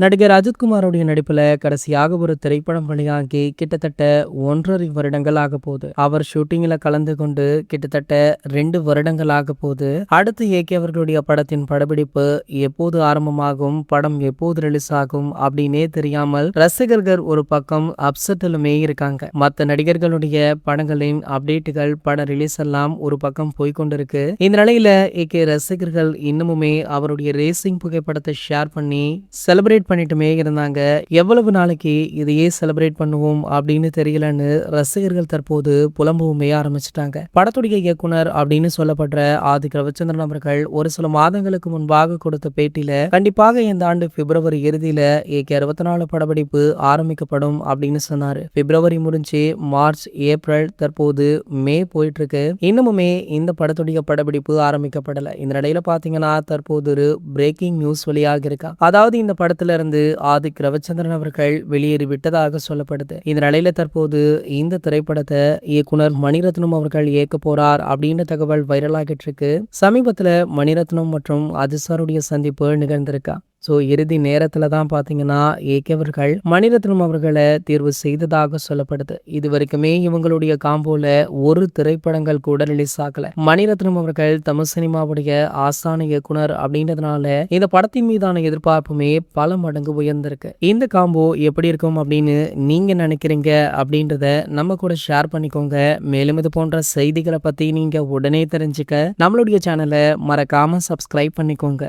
நடிகர் அஜித்குமாரோடைய நடிப்புல கடைசியாக ஒரு திரைப்படம் வெளியாகி கிட்டத்தட்ட 1.5 வருடங்கள் ஆக போகுது. அவர் ஷூட்டிங்ல கலந்து கொண்டு கிட்டத்தட்ட 2 வருடங்கள் ஆக போகுது. அடுத்து ஏகே அவர்களுடைய படத்தின் படப்பிடிப்பு எப்போது ஆரம்பமாகும், படம் எப்போது ரிலீஸ் ஆகும் அப்படின்னே தெரியாமல் ரசிகர்கள் ஒரு பக்கம் அப்செட்டிலுமே இருக்காங்க. மற்ற நடிகர்களுடைய படங்களின் அப்டேட்டுகள், பட ரிலீஸ் எல்லாம் ஒரு பக்கம் போய்கொண்டிருக்கு. இந்த நிலையில ஏகே ரசிகர்கள் இன்னமுமே அவருடைய ரேசிங் புகைப்படத்தை ஷேர் பண்ணி செலிப்ரேட் பண்ணிட்டுமே இருந்தாங்க. எவ்வளவு நாளைக்கு இதையே செலிப்ரேட் பண்ணுவோம் அப்படின்னு தெரியலன்னு ரசிகர்கள் தற்போது புலம்பவுமே ஆரம்பிச்சிட்டாங்க. படத்துடைய இயக்குனர் அப்படின்னு சொல்லப்படுற ஆதிக் ரவிச்சந்திரன் அவர்கள் ஒரு சில மாதங்களுக்கு முன்பாக கொடுத்த பேட்டியில கண்டிப்பாக இந்த ஆண்டு பிப்ரவரி இறுதியில ஏகே 64 படப்பிடிப்பு ஆரம்பிக்கப்படும் அப்படின்னு சொன்னாரு. பிப்ரவரி முடிஞ்சு மார்ச், ஏப்ரல், தற்போது மே போயிட்டு இருக்கு. இன்னமுமே இந்த படத்துடைய படப்பிடிப்பு ஆரம்பிக்கப்படல. இந்த நிலையில பாத்தீங்கன்னா தற்போது ஒரு பிரேக்கிங் நியூஸ் வெளியாக இருக்கா. அதாவது இந்த படத்துல இருந்து ஆதிக் ரவிச்சந்திரன் அவர்கள் வெளியேறி விட்டதாக சொல்லப்படுது. இந்த நிலையில தற்போது இந்த திரைப்படத்தை இயக்குனர் மணிரத்னம் அவர்கள் இயக்க போறார் அப்படின்ற தகவல் வைரலாகிட்டு இருக்கு. சமீபத்துல மணிரத்னம் மற்றும் அஜித் சந்திப்பு நிகழ்ந்திருக்கா. இறுதி நேரத்துல தான் பாத்தீங்கன்னா ஏகே அவர்கள் மணிரத்னம் அவர்களை தேர்வு செய்ததாக சொல்லப்படுது. இது வரைக்குமே இவங்களுடைய காம்போல ஒரு திரைப்படங்கள் கூட ரிலீஸ் ஆகல. மணிரத்னம் அவர்கள் தமிழ் சினிமாவுடைய ஆஸ்தான இயக்குனர் அப்படின்றதுனால இந்த படத்தின் மீதான எதிர்பார்ப்புமே பல மடங்கு உயர்ந்திருக்கு. இந்த காம்போ எப்படி இருக்கும் அப்படின்னு நீங்க நினைக்கிறீங்க அப்படின்றத நம்ம கூட ஷேர் பண்ணிக்கோங்க. மேலும் இது போன்ற செய்திகளை பத்தி நீங்க உடனே தெரிஞ்சுக்க நம்மளுடைய சேனலை மறக்காம சப்ஸ்கிரைப் பண்ணிக்கோங்க.